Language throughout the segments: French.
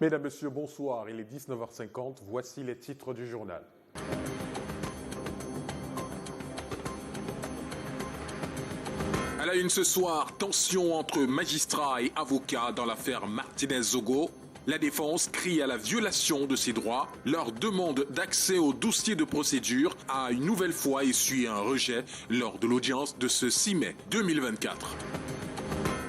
Mesdames, Messieurs, bonsoir. Il est 19h50. Voici les titres du journal. À la une ce soir, tension entre magistrats et avocats dans l'affaire Martinez-Zogo. La défense crie à la violation de ses droits. Leur demande d'accès au dossier de procédure a une nouvelle fois essuyé un rejet lors de l'audience de ce 6 mai 2024.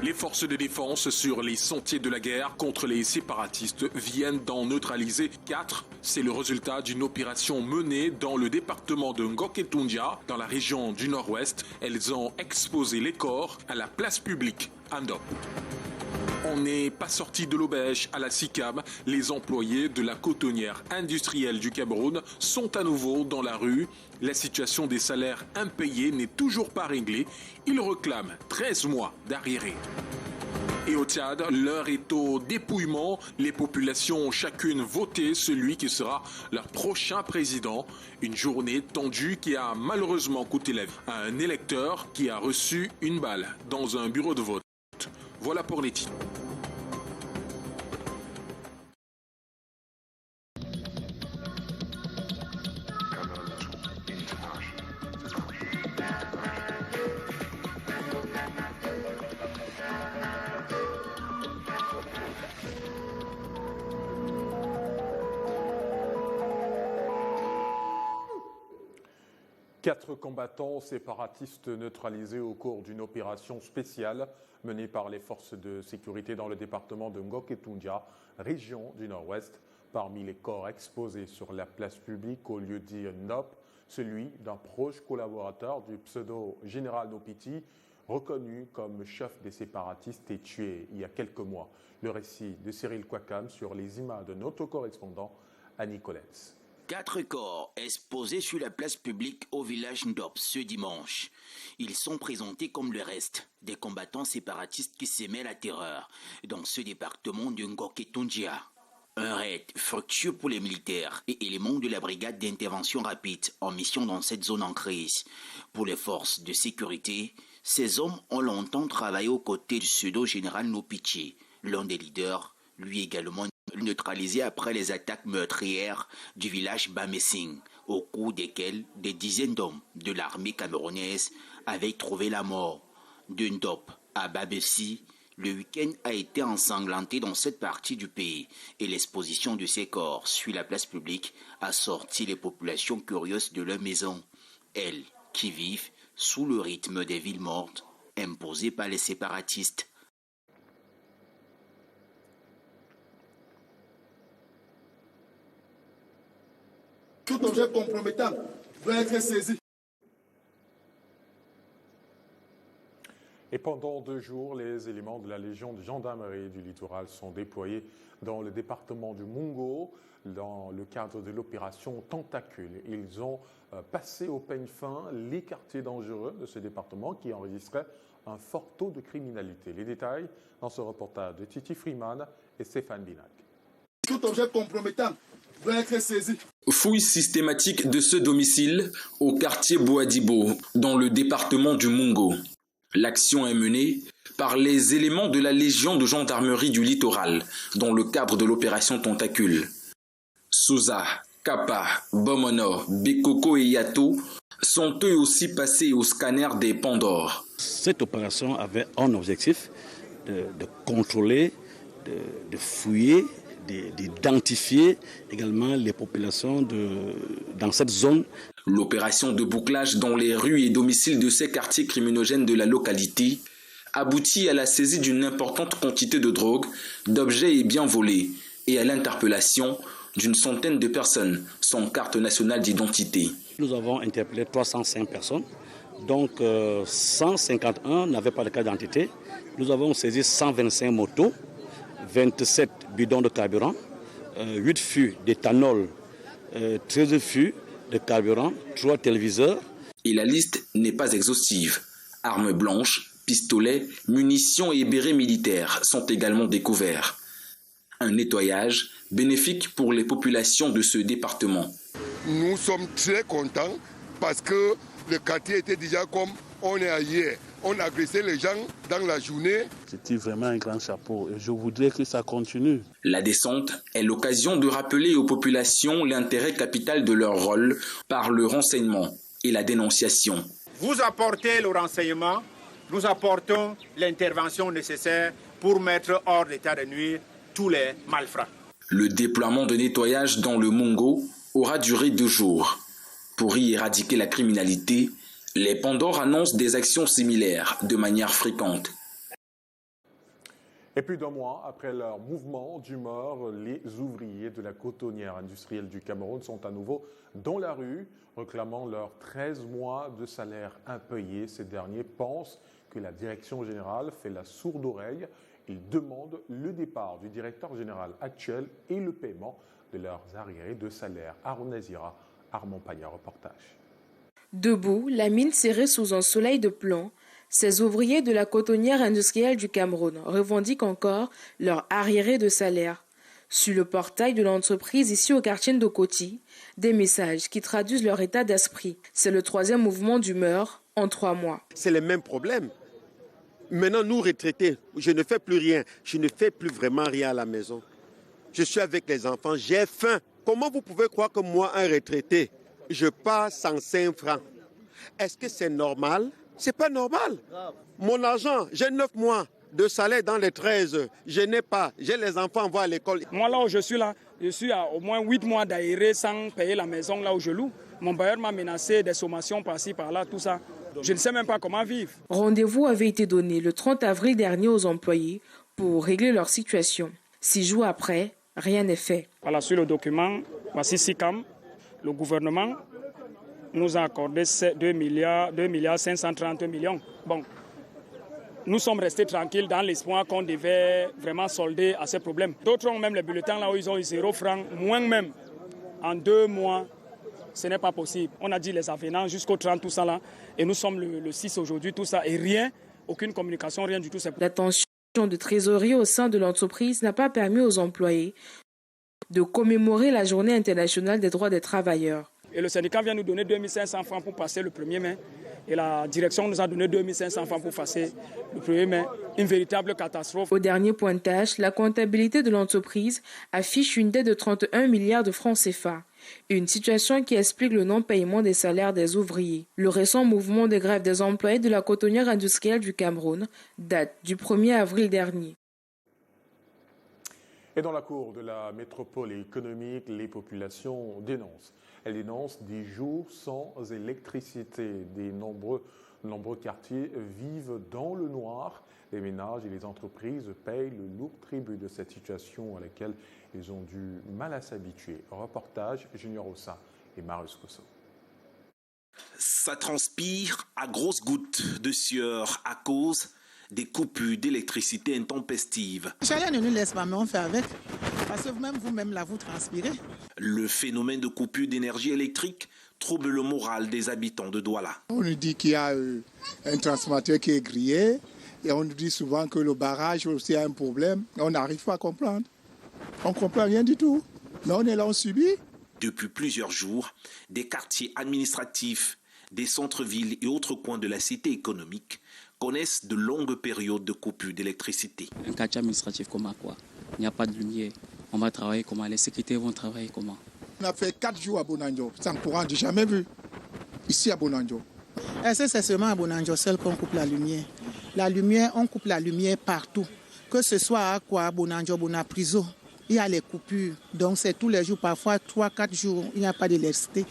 Les forces de défense sur les sentiers de la guerre contre les séparatistes viennent d'en neutraliser 4. C'est le résultat d'une opération menée dans le département de Ngoketundia, dans la région du Nord-Ouest. Elles ont exposé les corps à la place publique à Ndop. On n'est pas sorti de l'auberge à la SICAM. Les employés de la cotonnière industrielle du Cameroun sont à nouveau dans la rue. La situation des salaires impayés n'est toujours pas réglée. Ils réclament 13 mois d'arriérés. Et au Tchad, l'heure est au dépouillement. Les populations ont chacune voté celui qui sera leur prochain président. Une journée tendue qui a malheureusement coûté la vie à un électeur qui a reçu une balle dans un bureau de vote. Voilà pour les titres. Quatre combattants séparatistes neutralisés au cours d'une opération spéciale menée par les forces de sécurité dans le département de Ngoketundia, région du Nord-Ouest. Parmi les corps exposés sur la place publique au lieu dit Ndop, celui d'un proche collaborateur du pseudo-général Nopiti, reconnu comme chef des séparatistes et tué il y a quelques mois. Le récit de Cyril Kwakam sur les images de notre correspondant Annie Collins. 4 corps exposés sur la place publique au village Ndop ce dimanche. Ils sont présentés comme le reste des combattants séparatistes qui semaient la terreur dans ce département de Ngoketundia. Un raid fructueux pour les militaires et éléments de la brigade d'intervention rapide en mission dans cette zone en crise. Pour les forces de sécurité, ces hommes ont longtemps travaillé aux côtés du pseudo-général Nopiti, l'un des leaders, lui également neutralisé après les attaques meurtrières du village Bamessing, au cours desquelles des dizaines d'hommes de l'armée camerounaise avaient trouvé la mort. De Ndop à Babessi, le week-end a été ensanglanté dans cette partie du pays et l'exposition de ces corps sur la place publique a sorti les populations curieuses de leur maison. Elles qui vivent sous le rythme des villes mortes imposées par les séparatistes. Tout objet compromettant doit être saisi. Et pendant 2 jours, les éléments de la Légion de gendarmerie du littoral sont déployés dans le département du Mungo dans le cadre de l'opération Tentacule. Ils ont passé au peigne fin les quartiers dangereux de ce département qui enregistraient un fort taux de criminalité. Les détails dans ce reportage de Titi Freeman et Stéphane Binac. Tout objet compromettant doit être saisi. Fouille systématique de ce domicile au quartier Boadibo, dans le département du Mungo. L'action est menée par les éléments de la Légion de gendarmerie du littoral, dans le cadre de l'opération Tentacule. Souza, Kappa, Bomono, Bekoko et Yato sont eux aussi passés au scanner des Pandores. Cette opération avait un objectif de contrôler, de fouiller, d'identifier également les populations dans cette zone. L'opération de bouclage dans les rues et domiciles de ces quartiers criminogènes de la localité aboutit à la saisie d'une importante quantité de drogue, d'objets et biens volés et à l'interpellation d'une centaine de personnes sans carte nationale d'identité. Nous avons interpellé 305 personnes, donc 151 n'avaient pas de carte d'identité. Nous avons saisi 125 motos, 27 bidons de carburant, 8 fûts d'éthanol, 13 fûts de carburant, 3 téléviseurs. Et la liste n'est pas exhaustive. Armes blanches, pistolets, munitions et bérets militaires sont également découverts. Un nettoyage bénéfique pour les populations de ce département. Nous sommes très contents parce que Le quartier était déjà comme on est ailleurs. On agressait les gens dans la journée. C'était vraiment un grand chapeau et je voudrais que ça continue. La descente est l'occasion de rappeler aux populations l'intérêt capital de leur rôle par le renseignement et la dénonciation. Vous apportez le renseignement, nous apportons l'intervention nécessaire pour mettre hors d'état de nuire tous les malfrats. Le déploiement de nettoyage dans le Mungo aura duré 2 jours. Pour y éradiquer la criminalité, les Pandores annoncent des actions similaires de manière fréquente. Et plus d'1 mois après leur mouvement d'humeur, les ouvriers de la cotonnière industrielle du Cameroun sont à nouveau dans la rue, réclamant leurs 13 mois de salaire impayés. Ces derniers pensent que la direction générale fait la sourde oreille. Ils demandent le départ du directeur général actuel et le paiement de leurs arriérés de salaire. Arnaud Nazira, Armand Pagna, reportage. Debout, la mine serrée sous un soleil de plomb, ces ouvriers de la cotonnière industrielle du Cameroun revendiquent encore leur arriéré de salaire. Sur le portail de l'entreprise ici au quartier d'Okoti, des messages qui traduisent leur état d'esprit. C'est le 3e mouvement d'humeur en 3 mois. C'est le même problème. Maintenant, nous retraités, je ne fais plus rien. Je ne fais plus vraiment rien à la maison. Je suis avec les enfants, j'ai faim. Comment vous pouvez croire que moi, un retraité, je pars 105 francs? Est-ce que c'est normal? C'est pas normal. Mon argent, j'ai 9 mois de salaire dans les 13. Je n'ai pas. J'ai les enfants envoyés à l'école. Moi, là où je suis à au moins 8 mois d'aéré sans payer la maison là où je loue. Mon bailleur m'a menacé des sommations par-ci, par-là, tout ça. Je ne sais même pas comment vivre. Rendez-vous avait été donné le 30 avril dernier aux employés pour régler leur situation. 6 jours après, rien n'est fait. Voilà, sur le document, voici SICAM, le gouvernement nous a accordé 2 milliards 530 millions. Bon, nous sommes restés tranquilles dans l'espoir qu'on devait vraiment solder à ces problèmes. D'autres ont même les bulletins là où ils ont eu 0 francs, moins même. En 2 mois, ce n'est pas possible. On a dit les avenants jusqu'au 30, tout ça là. Et nous sommes le 6 aujourd'hui, tout ça. Et rien, aucune communication, rien du tout. La tension de trésorerie au sein de l'entreprise n'a pas permis aux employés de commémorer la journée internationale des droits des travailleurs. Et le syndicat vient nous donner 2500 francs pour passer le 1er mai. Et la direction nous a donné 2500 francs pour passer le 1er mai. Une véritable catastrophe. Au dernier pointage, la comptabilité de l'entreprise affiche une dette de 31 milliards de francs CFA. Une situation qui explique le non-paiement des salaires des ouvriers. Le récent mouvement de grève des employés de la cotonnière industrielle du Cameroun date du 1er avril dernier. Et dans la cour de la métropole économique, les populations dénoncent. Elles dénoncent des jours sans électricité. De nombreux quartiers vivent dans le noir. Les ménages et les entreprises payent le lourd tribut de cette situation à laquelle ils ont du mal à s'habituer. Reportage Junior Ossa et Marius Kosso. Ça transpire à grosses gouttes de sueur à cause des coupures d'électricité intempestives. Chacun ne nous laisse pas, mais on fait avec. Parce que vous-même, là, vous transpirez. Le phénomène de coupure d'énergie électrique trouble le moral des habitants de Douala. On nous dit qu'il y a un transformateur qui est grillé et on nous dit souvent que le barrage aussi a un problème. On n'arrive pas à comprendre. On ne comprend rien du tout. Mais on est là, on subit. Depuis plusieurs jours, des quartiers administratifs, des centres-villes et autres coins de la cité économique connaissent de longues périodes de coupure d'électricité. Un quartier administratif comment quoi? Il n'y a pas de lumière. On va travailler comment? Les sécurités vont travailler comment? On a fait 4 jours à Bonanjo, sans courant, j'ai jamais vu. Ici à Bonanjo. Est-ce que c'est seulement à Bonanjo seul qu'on coupe la lumière? La lumière, on coupe la lumière partout. Que ce soit à quoi, Bonanjo, Bonapriso, il y a les coupures. Donc c'est tous les jours, parfois 3-4 jours, il n'y a pas d'électricité.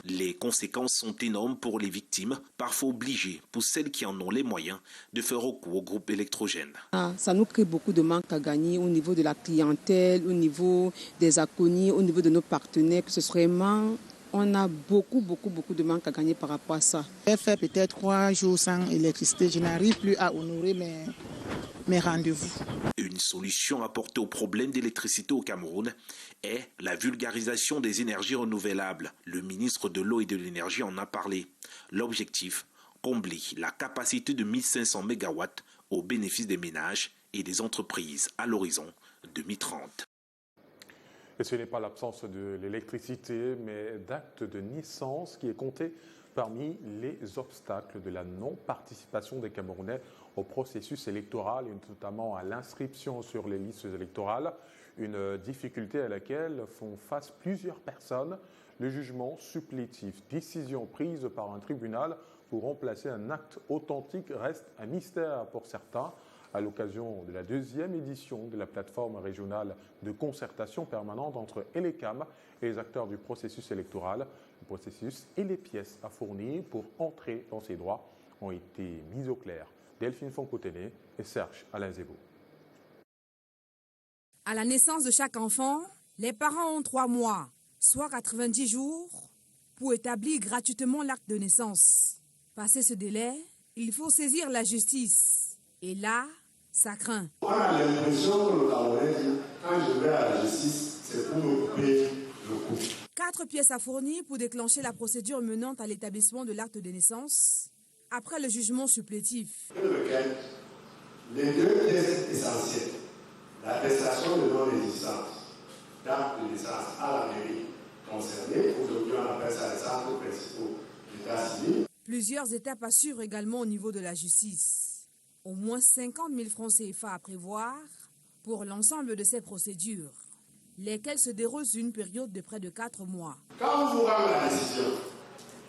Les conséquences sont énormes pour les victimes, parfois obligées, pour celles qui en ont les moyens, de faire recours au groupe électrogène. Ça nous crée beaucoup de manque à gagner au niveau de la clientèle, au niveau des acconis, au niveau de nos partenaires. Que ce soit vraiment, on a beaucoup de manque à gagner par rapport à ça. J'ai fait peut-être 3 jours sans électricité. Je n'arrive plus à honorer mes rendez-vous. Une solution apportée au problème d'électricité au Cameroun est la vulgarisation des énergies renouvelables. Le ministre de l'Eau et de l'Énergie en a parlé. L'objectif, combler la capacité de 1500 MW au bénéfice des ménages et des entreprises à l'horizon 2030. Et ce n'est pas l'absence de l'électricité, mais d'actes de naissance qui est compté Parmi les obstacles de la non-participation des Camerounais au processus électoral, et notamment à l'inscription sur les listes électorales, une difficulté à laquelle font face plusieurs personnes, le jugement supplétif, décision prise par un tribunal pour remplacer un acte authentique, reste un mystère pour certains. À l'occasion de la 2e édition de la plateforme régionale de concertation permanente entre Elecam et les acteurs du processus électoral, le processus et les pièces à fournir pour entrer dans ces droits ont été mises au clair. Delphine Fonkotene et Serge Alain Zebo. À la naissance de chaque enfant, les parents ont 3 mois, soit 90 jours, pour établir gratuitement l'acte de naissance. Passé ce délai, il faut saisir la justice. Et là, ça craint. On a l'impression que le Camerounais dit, quand je vais à la justice, c'est pour me couper le cou. 4 pièces à fournir pour déclencher la procédure menant à l'établissement de l'acte de naissance après le jugement supplétif. Les 2 pièces essentielles, l'attestation de non-existence, d'acte de naissance à la mairie concernée, aujourd'hui on appelle ça les centres principaux d'état civil. Plusieurs étapes à suivre également au niveau de la justice. Au moins 50 000 francs CFA à prévoir pour l'ensemble de ces procédures, lesquelles se déroulent sur une période de près de 4 mois. Quand on vous rend la décision,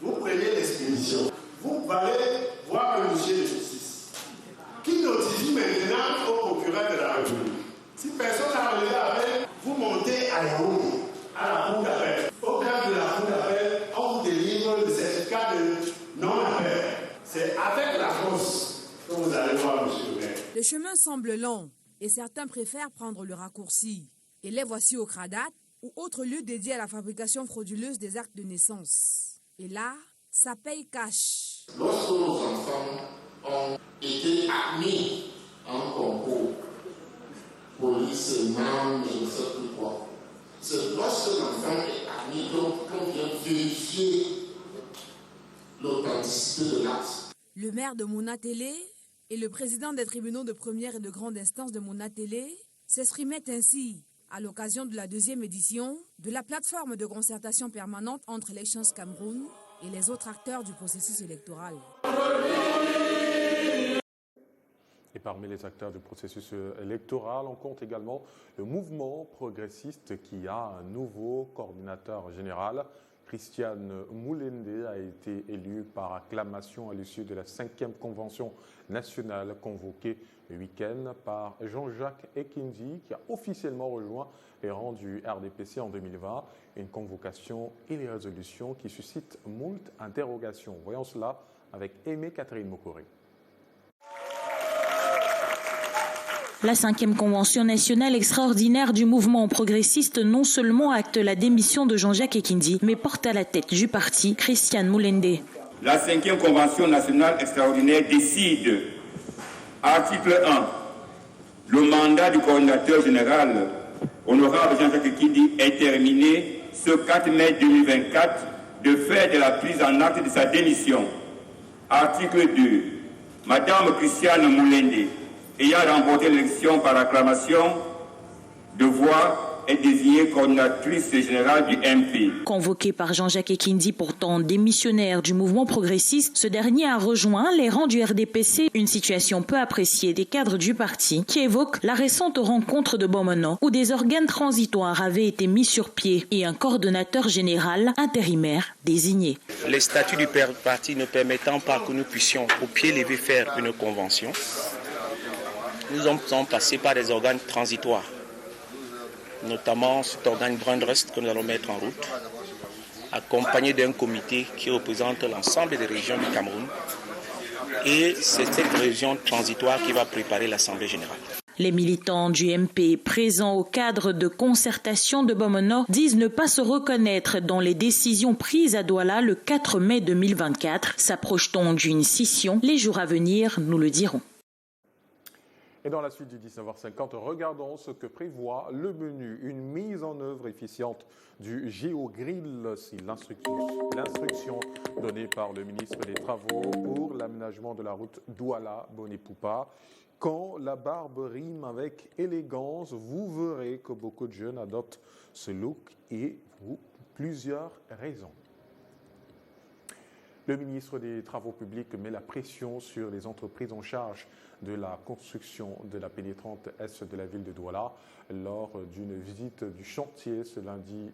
vous prenez l'expédition, vous allez voir le dossier de justice qui notifie maintenant au procureur de la République. Si personne n'a relevé l'appel, vous montez à Yaoundé, à la cour d'appel. Au cadre de la cour d'appel, on vous délivre le certificat de non-appel. C'est avec la force que vous allez voir monsieur le maire. Le chemin semble long et certains préfèrent prendre le raccourci. Et les voici au CRADAT ou autre lieu dédié à la fabrication frauduleuse des actes de naissance. Et là, ça paye cash. Lorsque nos enfants ont été admis en concours, police, NAM, je ne sais plus quoi, c'est lorsque l'enfant est admis qu'on vient vérifier l'authenticité de l'acte. Le maire de Mouna-Télé et le président des tribunaux de première et de grande instance de Mouna-Télé s'exprimaient ainsi à l'occasion de la 2e édition de la plateforme de concertation permanente entre Elections Cameroun et les autres acteurs du processus électoral. Et parmi les acteurs du processus électoral, on compte également le mouvement progressiste qui a un nouveau coordinateur général. Christiane Moulende a été élue par acclamation à l'issue de la 5e convention nationale convoquée le week-end par Jean-Jacques Ekindi, qui a officiellement rejoint les rangs du RDPC en 2020. Une convocation et les résolutions qui suscitent moult interrogations. Voyons cela avec Aimée Catherine Mokoré. La 5e convention nationale extraordinaire du mouvement progressiste non seulement acte la démission de Jean-Jacques Ekindi, mais porte à la tête du parti Christiane Moulende. La 5e convention nationale extraordinaire décide, article 1, le mandat du coordinateur général, honorable Jean-Jacques Ekindi, est terminé ce 4 mai 2024 de fait de la prise en acte de sa démission. Article 2, Madame Christiane Moulende, ayant remporté l'élection par acclamation de voix, est désignée coordinatrice générale du MP. Convoqué par Jean-Jacques Ekindi, pourtant démissionnaire du mouvement progressiste, ce dernier a rejoint les rangs du RDPC, une situation peu appréciée des cadres du parti qui évoque la récente rencontre de Bomono où des organes transitoires avaient été mis sur pied et un coordonnateur général intérimaire désigné. Les statuts du parti ne permettant pas que nous puissions au pied levé faire une convention, nous sommes passés par des organes transitoires, notamment cet organe Brandrest que nous allons mettre en route, accompagné d'un comité qui représente l'ensemble des régions du Cameroun. Et c'est cette région transitoire qui va préparer l'Assemblée générale. Les militants du MP présents au cadre de concertation de Bomono disent ne pas se reconnaître dans les décisions prises à Douala le 4 mai 2024. S'approche-t-on d'une scission? Les jours à venir nous le diront. Et dans la suite du 19h50, regardons ce que prévoit le menu. Une mise en œuvre efficiente du GeoGrill, c'est l'instruction donnée par le ministre des Travaux pour l'aménagement de la route Douala-Bonépoupa. Quand la barbe rime avec élégance, vous verrez que beaucoup de jeunes adoptent ce look et pour plusieurs raisons. Le ministre des Travaux publics met la pression sur les entreprises en charge de la construction de la pénétrante est de la ville de Douala. Lors d'une visite du chantier ce lundi,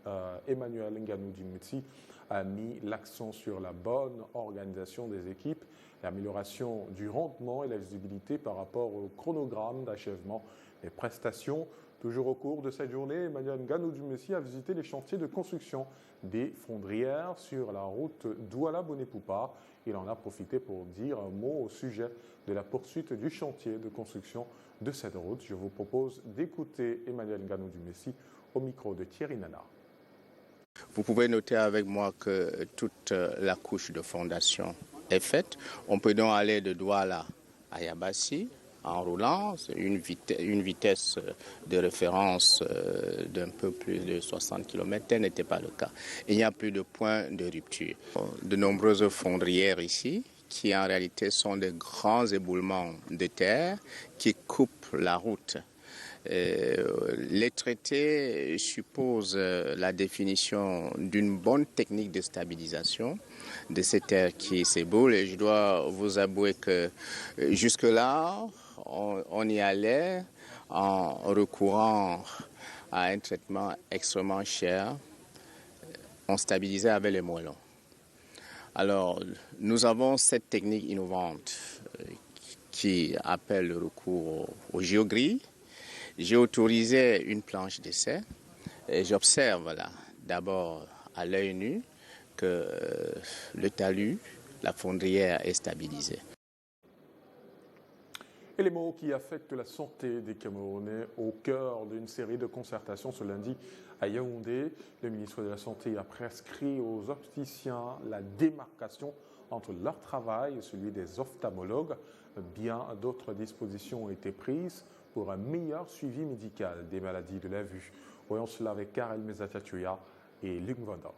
Emmanuel Nganou Djimouti a mis l'accent sur la bonne organisation des équipes, l'amélioration du rendement et la visibilité par rapport au chronogramme d'achèvement des prestations. Toujours au cours de cette journée, Emmanuel Nganou Djimouti a visité les chantiers de construction des fondrières sur la route Douala-Bonépoupa. Il en a profité pour dire un mot au sujet de la poursuite du chantier de construction de cette route. Je vous propose d'écouter Emmanuel Nganou Djimouti au micro de Thierry Nana. Vous pouvez noter avec moi que toute la couche de fondation est faite. On peut donc aller de Douala à Yabassi en roulant, une vitesse de référence d'un peu plus de 60 km, tel n'était pas le cas. Il n'y a plus de point de rupture. De nombreuses fondrières ici, qui en réalité sont de grands éboulements de terre qui coupent la route. Les traités supposent la définition d'une bonne technique de stabilisation de ces terres qui s'éboulent et je dois vous avouer que jusque-là, on y allait en recourant à un traitement extrêmement cher. On stabilisait avec les moellons. Alors, nous avons cette technique innovante qui appelle le recours au géogris. J'ai autorisé une planche d'essai et j'observe là, d'abord à l'œil nu que le talus, la fondrière est stabilisée. Et les maux qui affectent la santé des Camerounais au cœur d'une série de concertations ce lundi à Yaoundé. Le ministre de la Santé a prescrit aux opticiens la démarcation entre leur travail et celui des ophtalmologues. Bien d'autres dispositions ont été prises pour un meilleur suivi médical des maladies de la vue. Voyons cela avec Karel Mezatatuya et Luc Vanda.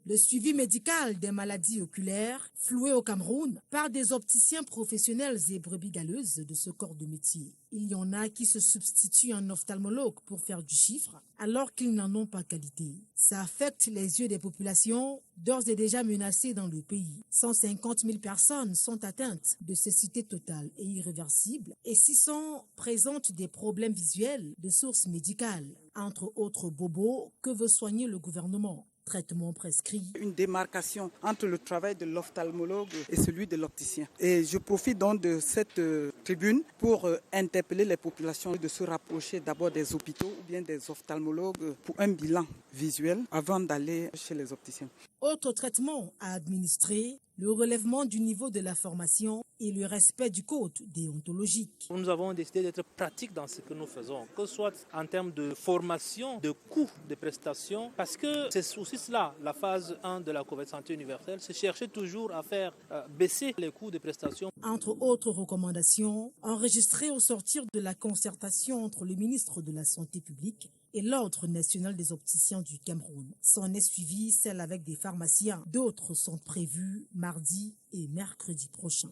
Le suivi médical des maladies oculaires floué au Cameroun par des opticiens professionnels et brebis galeuses de ce corps de métier. Il y en a qui se substituent à un ophtalmologue pour faire du chiffre alors qu'ils n'en ont pas qualité. Ça affecte les yeux des populations d'ores et déjà menacées dans le pays. 150 000 personnes sont atteintes de cécité totale et irréversible et 600 présentent des problèmes visuels de source médicale. Entre autres bobos que veut soigner le gouvernement. Traitement prescrit. Une démarcation entre le travail de l'ophtalmologue et celui de l'opticien. Et je profite donc de cette tribune pour interpeller les populations de se rapprocher d'abord des hôpitaux ou bien des ophtalmologues pour un bilan visuel avant d'aller chez les opticiens. Autre traitement à administrer, le relèvement du niveau de la formation et le respect du code déontologique. Nous avons décidé d'être pratiques dans ce que nous faisons, que ce soit en termes de formation, de coûts de prestations, parce que c'est aussi cela, la phase 1 de la couverture santé universelle, c'est chercher toujours à faire baisser les coûts de prestations. Entre autres recommandations, enregistrées au sortir de la concertation entre le ministre de la Santé publique et l'Ordre national des opticiens du Cameroun. S'en est suivi celle avec des pharmaciens. D'autres sont prévues mardi et mercredi prochain.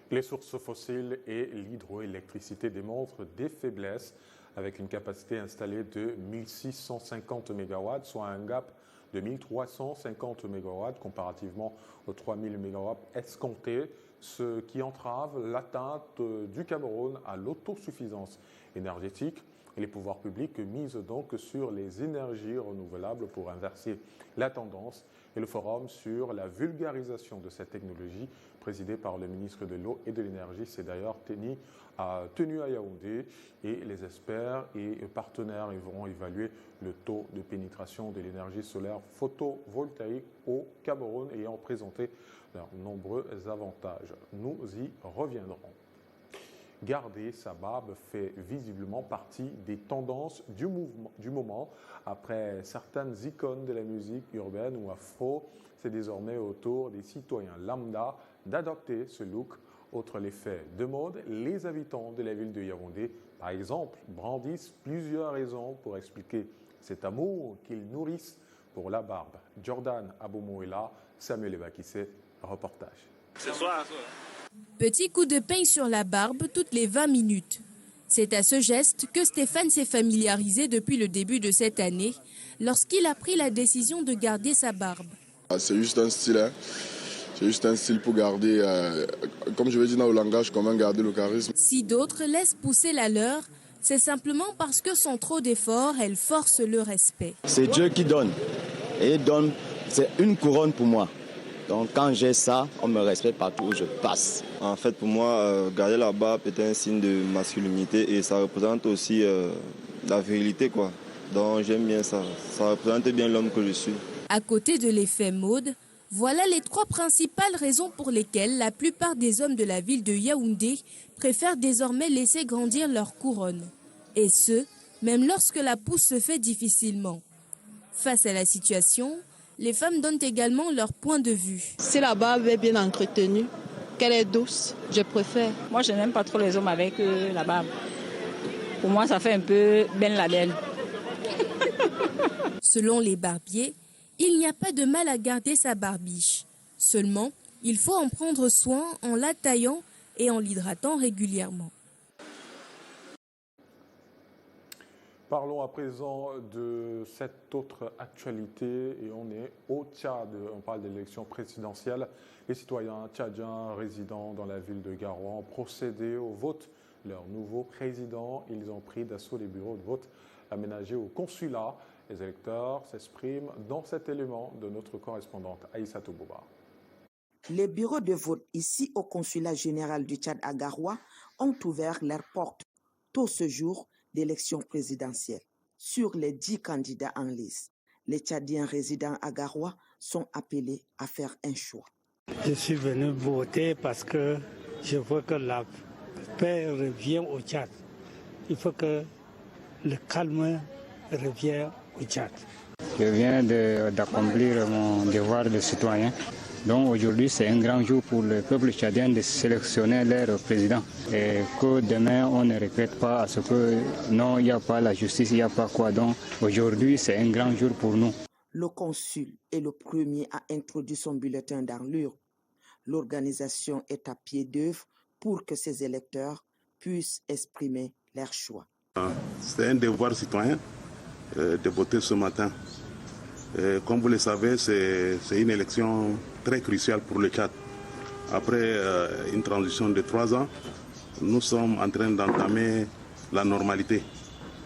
Les sources fossiles et l'hydroélectricité démontrent des faiblesses avec une capacité installée de 1650 MW, soit un gap de 1350 MW comparativement aux 3000 MW escomptés, ce qui entrave l'atteinte du Cameroun à l'autosuffisance énergétique. Et les pouvoirs publics misent donc sur les énergies renouvelables pour inverser la tendance. Et le forum sur la vulgarisation de cette technologie, présidé par le ministre de l'Eau et de l'Énergie, s'est d'ailleurs tenu à Yaoundé. Et les experts et partenaires vont évaluer le taux de pénétration de l'énergie solaire photovoltaïque au Cameroun, ayant présenté leurs nombreux avantages. Nous y reviendrons. Garder sa barbe fait visiblement partie des tendances du moment. Après certaines icônes de la musique urbaine ou afro, c'est désormais au tour des citoyens lambda d'adopter ce look. Autre effet de mode, les habitants de la ville de Yaoundé, par exemple, brandissent plusieurs raisons pour expliquer cet amour qu'ils nourrissent pour la barbe. Jordan Aboumoula, Samuel Ebakissé, reportage. Petit coup de peigne sur la barbe toutes les 20 minutes. C'est à ce geste que Stéphane s'est familiarisé depuis le début de cette année, lorsqu'il a pris la décision de garder sa barbe. C'est juste un style, hein. C'est juste un style pour garder, comme je vais dire dans le langage, comment garder le charisme. Si d'autres laissent pousser la leur, c'est simplement parce que sans trop d'efforts, elles forcent le respect. C'est Dieu qui donne. Et il donne, c'est une couronne pour moi. Donc quand j'ai ça, on me respecte partout où je passe. En fait, pour moi, garder la barbe est un signe de masculinité et ça représente aussi la virilité, quoi. Donc j'aime bien ça. Ça représente bien l'homme que je suis. À côté de l'effet mode, voilà les 3 principales raisons pour lesquelles la plupart des hommes de la ville de Yaoundé préfèrent désormais laisser grandir leur couronne. Et ce, même lorsque la pousse se fait difficilement. Face à la situation, les femmes donnent également leur point de vue. Si la barbe est bien entretenue, qu'elle est douce, je préfère. Moi, je n'aime pas trop les hommes avec la barbe. Pour moi, ça fait un peu ben la belle. Selon les barbiers, il n'y a pas de mal à garder sa barbiche. Seulement, il faut en prendre soin en la taillant et en l'hydratant régulièrement. Parlons à présent de cette autre actualité et on est au Tchad. On parle de l'élection présidentielle. Les citoyens tchadiens résidant dans la ville de Garoua ont procédé au vote. Leur nouveau président, ils ont pris d'assaut les bureaux de vote aménagés au consulat. Les électeurs s'expriment dans cet élément de notre correspondante Aïssa Toubouba. Les bureaux de vote ici au consulat général du Tchad à Garoua ont ouvert leurs portes tôt ce jour d'élection présidentielle. Sur les 10 candidats en lice, les Tchadiens résidant à Garoua sont appelés à faire un choix. Je suis venu voter parce que je veux que la paix revienne au Tchad. Il faut que le calme revienne au Tchad. Je viens d'accomplir mon devoir de citoyen. Donc aujourd'hui, c'est un grand jour pour le peuple tchadien de sélectionner leur président. Et que demain, on ne répète pas à ce que non, il n'y a pas la justice, il n'y a pas quoi. Donc aujourd'hui, c'est un grand jour pour nous. Le consul est le premier à introduire son bulletin dans l'urne. L'organisation est à pied d'œuvre pour que ses électeurs puissent exprimer leur choix. C'est un devoir citoyen de voter ce matin. Comme vous le savez, c'est une élection très cruciale pour le Tchad. Après une transition de 3 ans, nous sommes en train d'entamer la normalité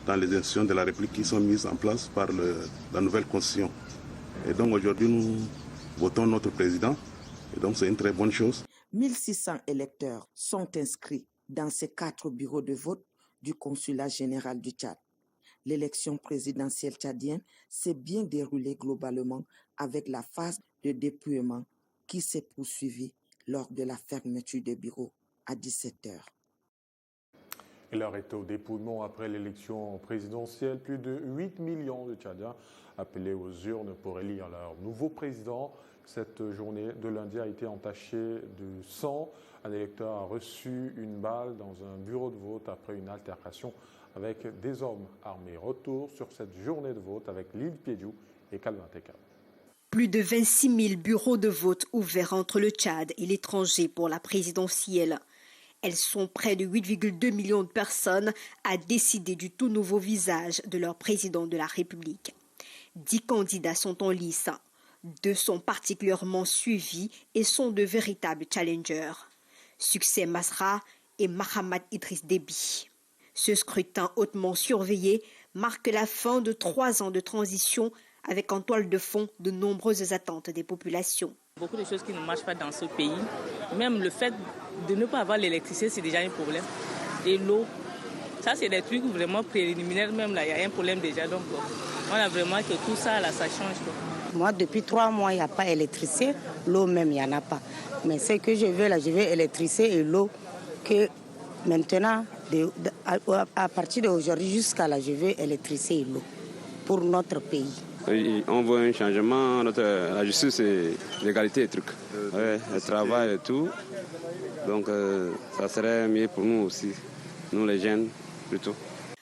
dans les institutions de la République qui sont mises en place par la nouvelle constitution. Et donc aujourd'hui, nous votons notre président. Et donc c'est une très bonne chose. 1600 électeurs sont inscrits dans ces 4 bureaux de vote du consulat général du Tchad. L'élection présidentielle tchadienne s'est bien déroulée globalement avec la phase de dépouillement qui s'est poursuivie lors de la fermeture des bureaux à 17h. Et l'heure est au dépouillement après l'élection présidentielle. Plus de 8 millions de Tchadiens appelés aux urnes pour élire leur nouveau président. Cette journée de lundi a été entachée de sang. Un électeur a reçu une balle dans un bureau de vote après une altercation avec des hommes armés. Retour sur cette journée de vote avec Lille Piediou et Calvin Teka. Plus de 26 000 bureaux de vote ouverts entre le Tchad et l'étranger pour la présidentielle. Elles sont près de 8,2 millions de personnes à décider du tout nouveau visage de leur président de la République. 10 candidats sont en lice. 2 sont particulièrement suivis et sont de véritables challengers. Succès Masra et Mahamat Idriss Déby. Ce scrutin hautement surveillé marque la fin de 3 ans de transition avec en toile de fond de nombreuses attentes des populations. Beaucoup de choses qui ne marchent pas dans ce pays. Même le fait de ne pas avoir l'électricité, c'est déjà un problème. Et l'eau, ça c'est des trucs vraiment préliminaires. Même là, il y a un problème déjà. Donc on a vraiment que tout ça, là, ça change. Moi, depuis 3 mois, il n'y a pas d'électricité. L'eau même, il n'y en a pas. Mais ce que je veux, là, je veux électricité et l'eau que maintenant, à partir d'aujourd'hui jusqu'à là, je veux électricité et l'eau pour notre pays. On veut un changement, la justice et l'égalité des trucs. Le travail et tout. Donc ça serait mieux pour nous aussi, nous les jeunes plutôt.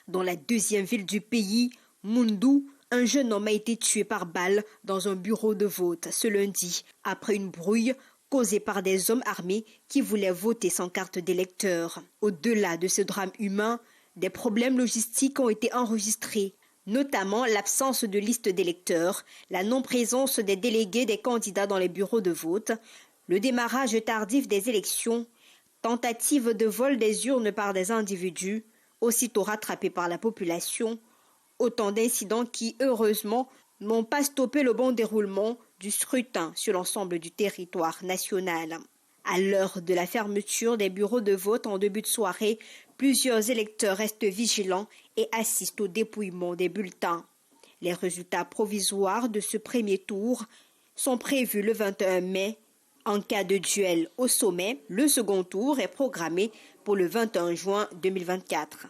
Dans la 2e ville du pays, Moundou, un jeune homme a été tué par balle dans un bureau de vote ce lundi, après une brouille causée par des hommes armés qui voulaient voter sans carte d'électeur. Au-delà de ce drame humain, Des problèmes logistiques ont été enregistrés, notamment l'absence de liste d'électeurs, la non-présence des délégués des candidats dans les bureaux de vote, le démarrage tardif des élections, tentative de vol des urnes par des individus, aussitôt rattrapés par la population, autant d'incidents qui, heureusement, n'ont pas stoppé le bon déroulement du scrutin sur l'ensemble du territoire national. À l'heure de la fermeture des bureaux de vote en début de soirée, plusieurs électeurs restent vigilants et assistent au dépouillement des bulletins. Les résultats provisoires de ce premier tour sont prévus le 21 mai. En cas de duel au sommet, le second tour est programmé pour le 21 juin 2024.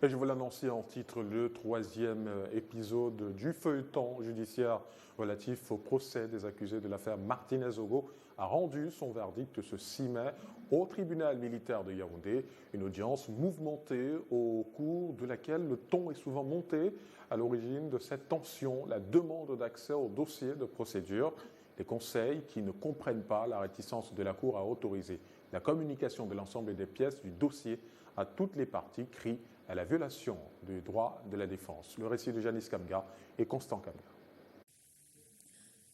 Et je vous l'annonçais en titre, le 3e épisode du feuilleton judiciaire relatif au procès des accusés de l'affaire Martinez-Ogo a rendu son verdict ce 6 mai au tribunal militaire de Yaoundé. Une audience mouvementée au cours de laquelle le ton est souvent monté. À l'origine de cette tension, la demande d'accès au dossier de procédure. Les conseils qui ne comprennent pas la réticence de la Cour à autoriser la communication de l'ensemble des pièces du dossier à toutes les parties crient à la violation du droit de la défense. Le récit de Janice Kamga et Constant Kamga.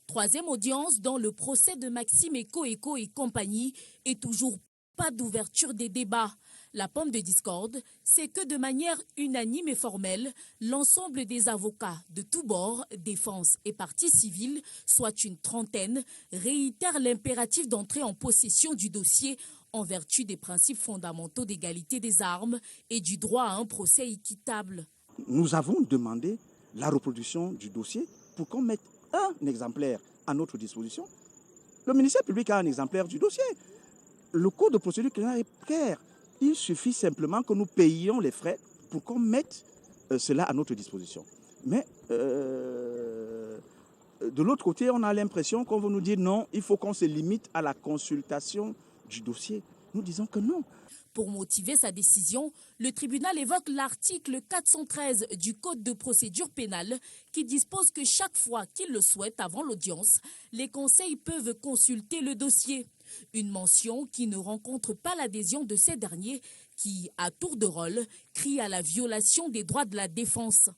Troisième audience dans le procès de Maxime Eko et compagnie et toujours pas d'ouverture des débats. La pomme de discorde, c'est que de manière unanime et formelle, l'ensemble des avocats de tous bords, défense et partie civile, soit une trentaine, réitèrent l'impératif d'entrer en possession du dossier en vertu des principes fondamentaux d'égalité des armes et du droit à un procès équitable. Nous avons demandé la reproduction du dossier pour qu'on mette un exemplaire à notre disposition. Le ministère public a un exemplaire du dossier. Le code de procédure criminelle est clair. Il suffit simplement que nous payions les frais pour qu'on mette cela à notre disposition. Mais de l'autre côté, on a l'impression qu'on veut nous dire non, il faut qu'on se limite à la consultation du dossier. Nous disons que non. Pour motiver sa décision, le tribunal évoque l'article 413 du Code de procédure pénale qui dispose que chaque fois qu'ils le souhaitent avant l'audience, les conseils peuvent consulter le dossier. Une mention qui ne rencontre pas l'adhésion de ces derniers qui, à tour de rôle, crient à la violation des droits de la défense.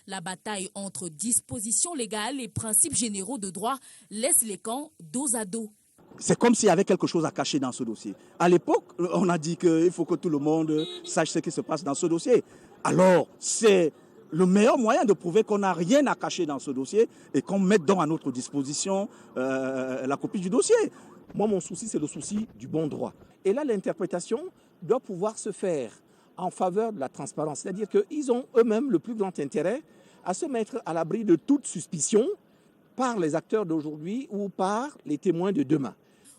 La bataille entre dispositions légales et principes généraux de droit laisse les camps dos à dos. C'est comme s'il y avait quelque chose à cacher dans ce dossier. À l'époque, on a dit qu'il faut que tout le monde sache ce qui se passe dans ce dossier. Alors, c'est le meilleur moyen de prouver qu'on n'a rien à cacher dans ce dossier et qu'on mette donc à notre disposition la copie du dossier. Moi, mon souci, c'est le souci du bon droit. Et là, l'interprétation doit pouvoir se faire en faveur de la transparence. C'est-à-dire qu'ils ont eux-mêmes le plus grand intérêt à se mettre à l'abri de toute suspicion par les acteurs d'aujourd'hui ou par les témoins de demain.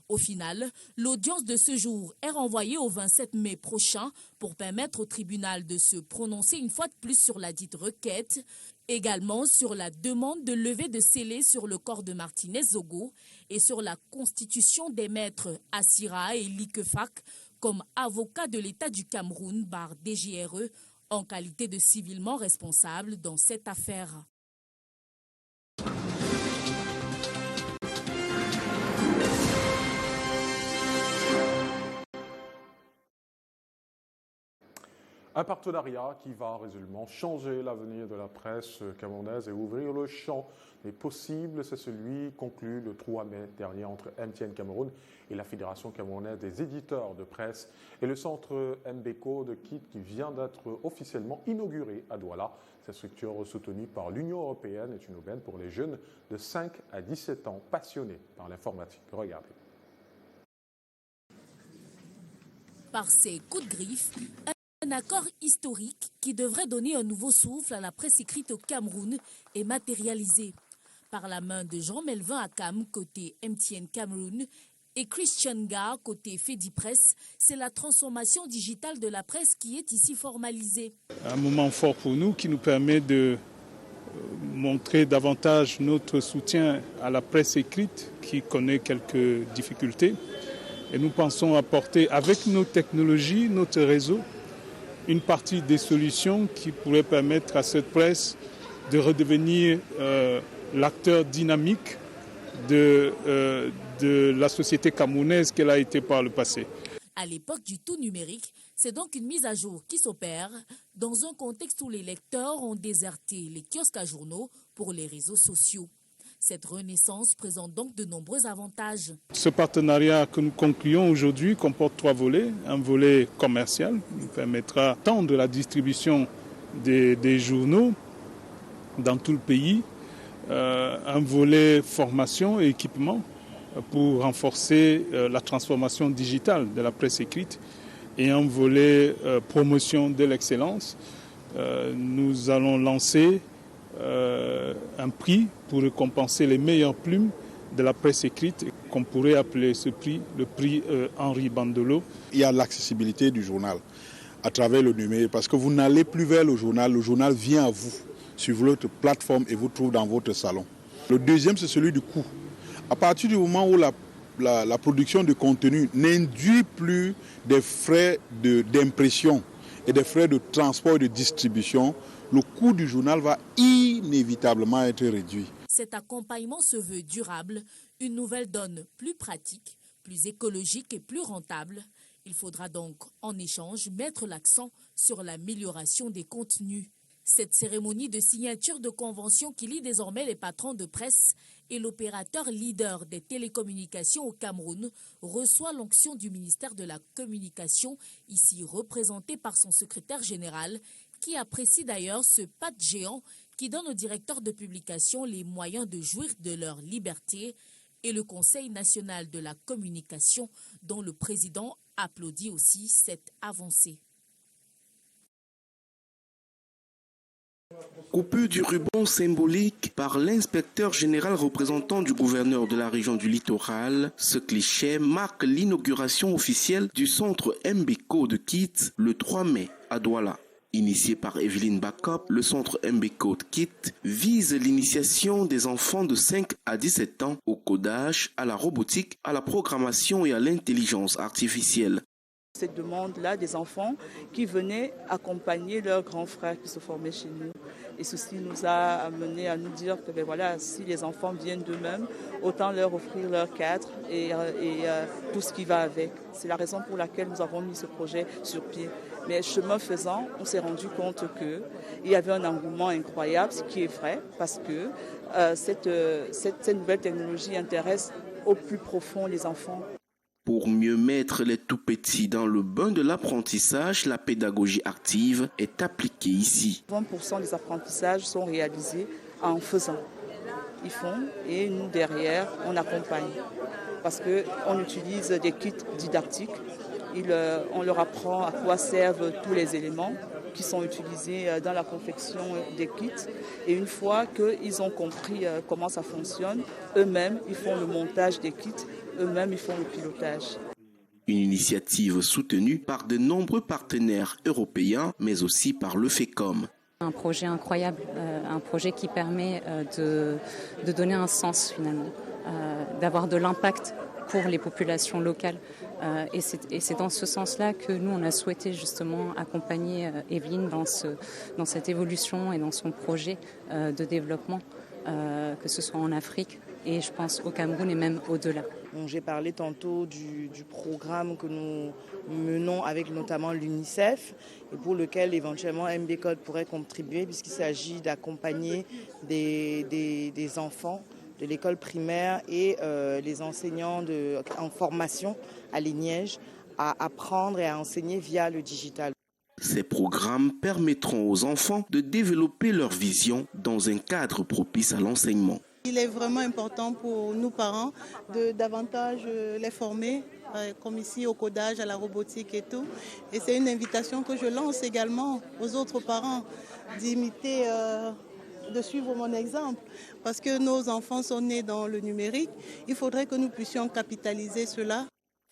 Au final, l'audience de ce jour est renvoyée au 27 mai prochain pour permettre au tribunal de se prononcer une fois de plus sur la dite requête, également sur la demande de levée de scellé sur le corps de Martinez-Ogo et sur la constitution des maîtres Assira et Likefak comme avocats de l'État du Cameroun par DGRE en qualité de civilement responsable dans cette affaire. Un partenariat qui va résolument changer l'avenir de la presse camerounaise et ouvrir le champ des possibles. C'est celui conclu le 3 mai dernier entre MTN Cameroun et la Fédération camerounaise des éditeurs de presse et le centre Mbeko de Kit qui vient d'être officiellement inauguré à Douala. Cette structure soutenue par l'Union européenne est une aubaine pour les jeunes de 5 à 17 ans passionnés par l'informatique. Regardez. Par ses coups de griffe, un accord historique qui devrait donner un nouveau souffle à la presse écrite au Cameroun est matérialisé par la main de Jean-Melvin Akam côté MTN Cameroun et Christian Gar côté Fédipresse. C'est la transformation digitale de la presse qui est ici formalisée. Un moment fort pour nous qui nous permet de montrer davantage notre soutien à la presse écrite qui connaît quelques difficultés. Et nous pensons apporter avec nos technologies, notre réseau, une partie des solutions qui pourraient permettre à cette presse de redevenir l'acteur dynamique de la société camerounaise qu'elle a été par le passé. À l'époque du tout numérique, C'est donc une mise à jour qui s'opère dans un contexte où les lecteurs ont déserté les kiosques à journaux pour les réseaux sociaux. Cette renaissance présente donc de nombreux avantages. Ce partenariat que nous concluons aujourd'hui comporte 3 volets. Un volet commercial qui permettra tant de la distribution des journaux dans tout le pays, un volet formation et équipement pour renforcer la transformation digitale de la presse écrite et un volet promotion de l'excellence. Nous allons lancer un prix pour récompenser les meilleures plumes de la presse écrite, qu'on pourrait appeler ce prix le prix Henri Bandelot. Il y a l'accessibilité du journal à travers le numérique, parce que vous n'allez plus vers le journal vient à vous sur votre plateforme et vous trouve dans votre salon. Le deuxième, c'est celui du coût. À partir du moment où la production de contenu n'induit plus des frais d'impression et des frais de transport et de distribution, le coût du journal va inévitablement être réduit. Cet accompagnement se veut durable, une nouvelle donne plus pratique, plus écologique et plus rentable. Il faudra donc, en échange, mettre l'accent sur l'amélioration des contenus. Cette cérémonie de signature de convention qui lie désormais les patrons de presse et l'opérateur leader des télécommunications au Cameroun reçoit l'onction du ministère de la Communication, ici représenté par son secrétaire général, qui apprécie d'ailleurs ce pas de géant qui donne aux directeurs de publication les moyens de jouir de leur liberté, et le Conseil national de la communication, dont le président applaudit aussi cette avancée. Coupure du ruban symbolique par l'inspecteur général représentant du gouverneur de la région du littoral, ce cliché marque l'inauguration officielle du centre Mbeko de Kit le 3 mai à Douala. Initié par Evelyne Bakop, le centre Mbeko de Kit vise l'initiation des enfants de 5 à 17 ans au codage, à la robotique, à la programmation et à l'intelligence artificielle. Cette demande-là des enfants qui venaient accompagner leurs grands frères qui se formaient chez nous. Et ceci nous a amené à nous dire que voilà, si les enfants viennent d'eux-mêmes, autant leur offrir leur cadre et tout ce qui va avec. C'est la raison pour laquelle nous avons mis ce projet sur pied. Mais chemin faisant, on s'est rendu compte qu'il y avait un engouement incroyable, ce qui est vrai, parce que cette nouvelle technologie intéresse au plus profond les enfants. Pour mieux mettre les tout-petits dans le bain de l'apprentissage, la pédagogie active est appliquée ici. 20% des apprentissages sont réalisés en faisant. Ils font et nous, derrière, on accompagne. Parce qu'on utilise des kits didactiques. On leur apprend à quoi servent tous les éléments qui sont utilisés dans la confection des kits. Et une fois qu'ils ont compris comment ça fonctionne, eux-mêmes, ils font le montage des kits. Eux-mêmes, ils font le pilotage. Une initiative soutenue par de nombreux partenaires européens, mais aussi par le FECOM. Un projet incroyable, un projet qui permet de donner un sens finalement, d'avoir de l'impact pour les populations locales. Et c'est dans ce sens-là que nous, on a souhaité justement accompagner Evelyne dans cette évolution et dans son projet de développement, que ce soit en Afrique et je pense au Cameroun et même au-delà. J'ai parlé tantôt du programme que nous menons avec notamment l'UNICEF et pour lequel éventuellement Mbeko pourrait contribuer puisqu'il s'agit d'accompagner des enfants de l'école primaire et les enseignants en formation à l'INIEJ à apprendre et à enseigner via le digital. Ces programmes permettront aux enfants de développer leur vision dans un cadre propice à l'enseignement. Il est vraiment important pour nous parents de davantage les former, comme ici au codage, à la robotique et tout. Et c'est une invitation que je lance également aux autres parents d'imiter, de suivre mon exemple. Parce que nos enfants sont nés dans le numérique, il faudrait que nous puissions capitaliser cela.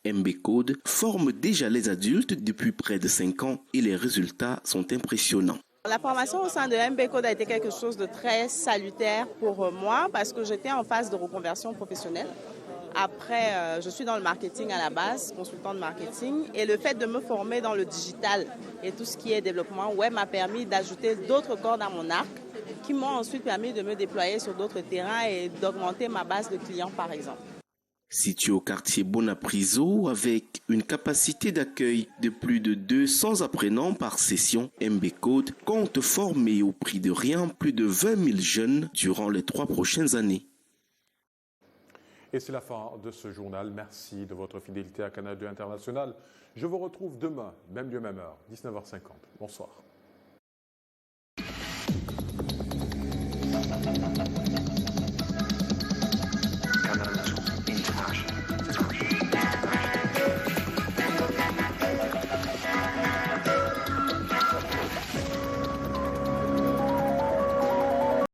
Mbeko forme déjà les adultes depuis près de 5 ans et les résultats sont impressionnants. La formation au sein de Mbeko a été quelque chose de très salutaire pour moi parce que j'étais en phase de reconversion professionnelle. Après, je suis dans le marketing à la base, consultant de marketing, et le fait de me former dans le digital et tout ce qui est développement web m'a permis d'ajouter d'autres cordes à mon arc qui m'ont ensuite permis de me déployer sur d'autres terrains et d'augmenter ma base de clients par exemple. Situé au quartier Bonapriso avec une capacité d'accueil de plus de 200 apprenants par session, MBCode compte former au prix de rien plus de 20 000 jeunes durant les 3 prochaines années. Et c'est la fin de ce journal. Merci de votre fidélité à Canal 2 International. Je vous retrouve demain, même lieu, même heure, 19h50. Bonsoir.